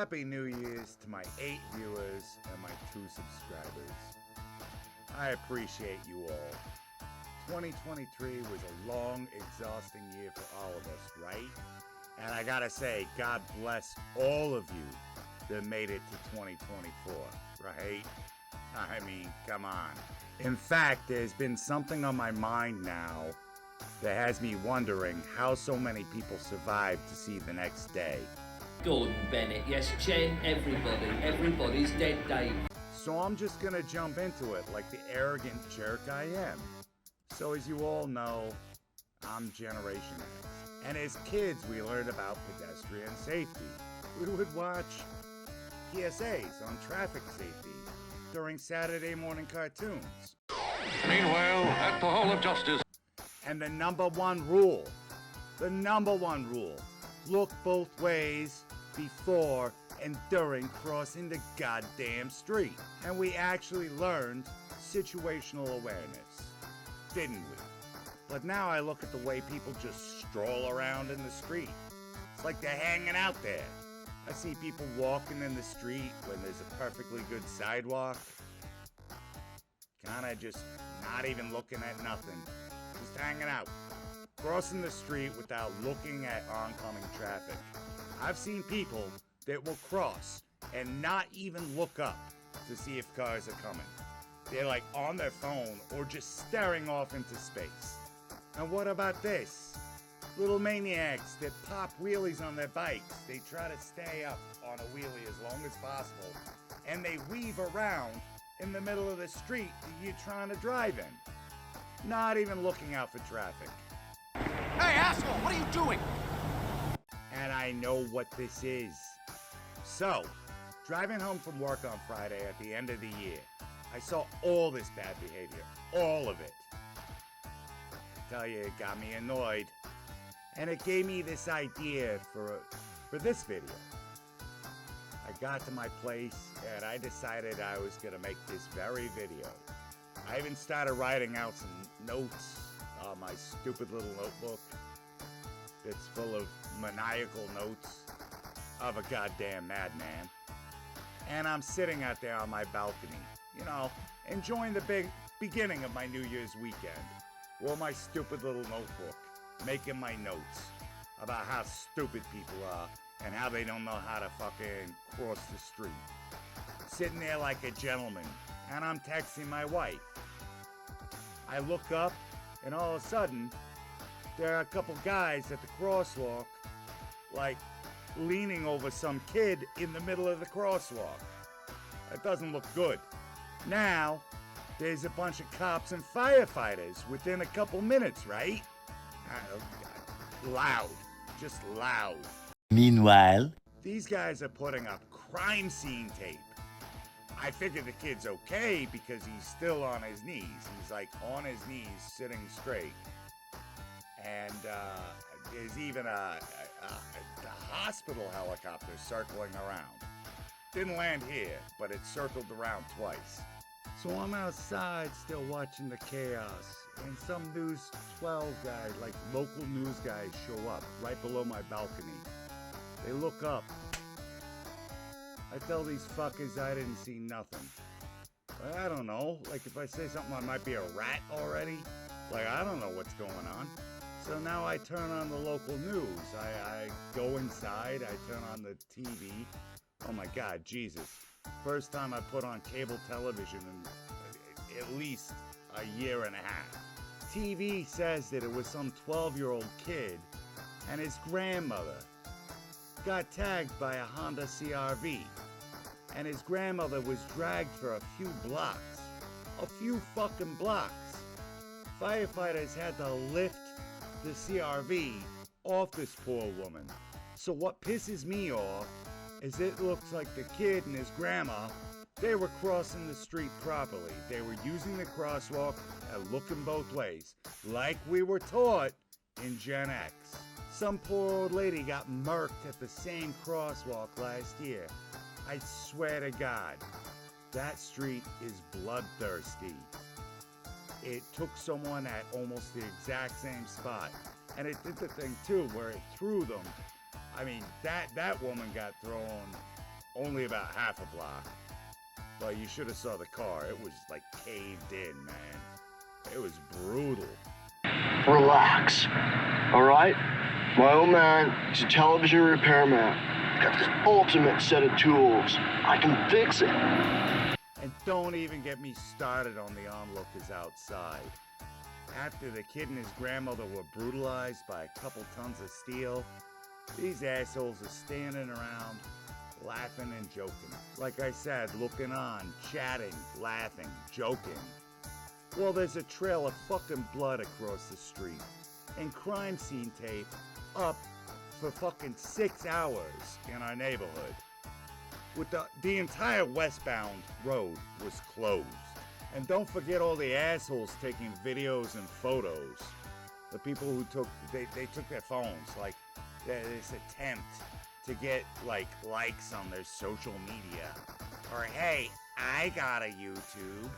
Happy New Year's to my 8 viewers and my 2 subscribers. I appreciate you all. 2023 was a long, exhausting year for all of us, right? And I gotta say, God bless all of you that made it to 2024, right? I mean, come on. In fact, there's been something on my mind now that has me wondering how so many people survived to see the next day. Gordon Bennett, yes, Chen, everybody's dead, Dave. So I'm just gonna jump into it like the arrogant jerk I am. So as you all know, I'm Generation X. And as kids, we learned about pedestrian safety. We would watch PSAs on traffic safety during Saturday morning cartoons. Meanwhile, at the Hall of Justice. And the number one rule, look both ways before and during crossing the goddamn street. And we actually learned situational awareness, didn't we? But now I look at the way people just stroll around in the street. It's like they're hanging out there. I see people walking in the street when there's a perfectly good sidewalk. Kinda just not even looking at nothing. Just hanging out. Crossing the street without looking at oncoming traffic. I've seen people that will cross and not even look up to see if cars are coming. They're like on their phone or just staring off into space. And what about this? Little maniacs that pop wheelies on their bikes. They try to stay up on a wheelie as long as possible, and they weave around in the middle of the street that you're trying to drive in. Not even looking out for traffic. Hey, asshole, what are you doing? And I know what this is. So, driving home from work on Friday at the end of the year, I saw all this bad behavior. All of it. I tell you, it got me annoyed. And it gave me this idea for this video. I got to my place and I decided I was gonna make this very video. I even started writing out some notes on my stupid little notebook that's full of maniacal notes of a goddamn madman. And I'm sitting out there on my balcony, you know, enjoying the beginning of my New Year's weekend with my stupid little notebook, making my notes about how stupid people are and how they don't know how to fucking cross the street. Sitting there like a gentleman, and I'm texting my wife. I look up, and all of a sudden, there are a couple guys at the crosswalk, like, leaning over some kid in the middle of the crosswalk. That doesn't look good. Now, there's a bunch of cops and firefighters within a couple minutes, right? Loud. Just loud. Meanwhile, these guys are putting up crime scene tape. I figure the kid's okay because he's still on his knees. He's like on his knees, sitting straight. And there's even a hospital helicopter circling around. Didn't land here, but it circled around twice. So I'm outside still watching the chaos, and some News 12 guys, like local news guys, show up right below my balcony. They look up. I tell these fuckers I didn't see nothing. But I don't know, like if I say something I might be a rat already. Like I don't know what's going on. So now I turn on the local news. I go inside, I turn on the TV. Oh my God, Jesus. First time I put on cable television in at least a year and a half. TV says that it was some 12-year-old kid and his grandmother got tagged by a Honda CRV. And his grandmother was dragged for a few blocks. A few fucking blocks. Firefighters had to lift the CRV off this poor woman. So what pisses me off is it looks like the kid and his grandma, they were crossing the street properly. They were using the crosswalk and looking both ways, like we were taught in Gen X. Some poor old lady got murked at the same crosswalk last year. I swear to God, that street is bloodthirsty. It took someone at almost the exact same spot. And it did the thing too, where it threw them. I mean, that woman got thrown only about half a block. But you should have saw the car. It was like caved in, man. It was brutal. Relax. All right? My old man, he's a television repairman. Got this ultimate set of tools. I can fix it. And don't even get me started on the onlookers outside. After the kid and his grandmother were brutalized by a couple tons of steel, these assholes are standing around, laughing and joking. Like I said, looking on, chatting, laughing, joking. Well, there's a trail of fucking blood across the street, and crime scene tape up for fucking 6 hours in our neighborhood. With the entire westbound road was closed. And don't forget all the assholes taking videos and photos. The people who they took their phones, like this attempt to get like likes on their social media. Or hey, I got a YouTube.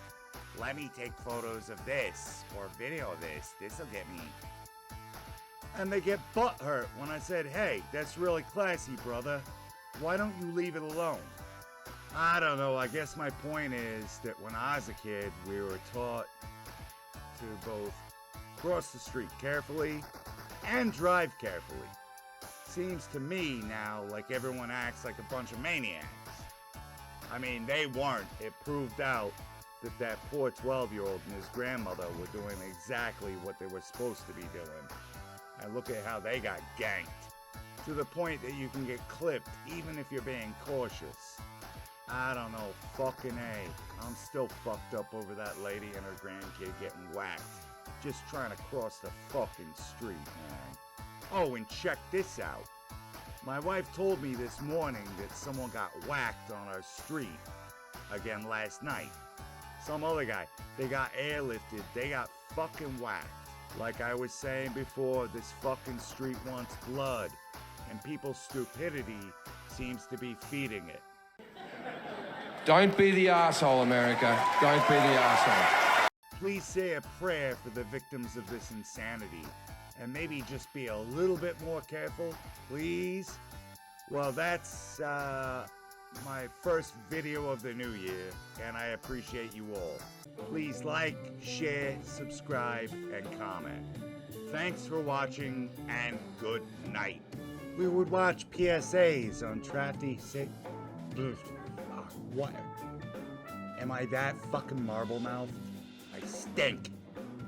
Let me take photos of this or video of this. This'll get me. And they get butthurt when I said, hey, that's really classy, brother. Why don't you leave it alone? I don't know, I guess my point is that when I was a kid, we were taught to both cross the street carefully and drive carefully. Seems to me now like everyone acts like a bunch of maniacs. I mean, they weren't. It proved out that poor 12-year-old and his grandmother were doing exactly what they were supposed to be doing. And look at how they got ganked. To the point that you can get clipped even if you're being cautious. I don't know, fucking A. I'm still fucked up over that lady and her grandkid getting whacked. Just trying to cross the fucking street, man. Oh, and check this out. My wife told me this morning that someone got whacked on our street again last night. Some other guy. They got airlifted. They got fucking whacked. Like I was saying before, this fucking street wants blood. And people's stupidity seems to be feeding it. Don't be the asshole, America. Don't be the asshole. Please say a prayer for the victims of this insanity. And maybe just be a little bit more careful, please. Well, that's my first video of the new year, and I appreciate you all. Please like, share, subscribe, and comment. Thanks for watching, and good night. We would watch PSAs on Trafty 6. What? Am I that fucking marble mouth? I stink.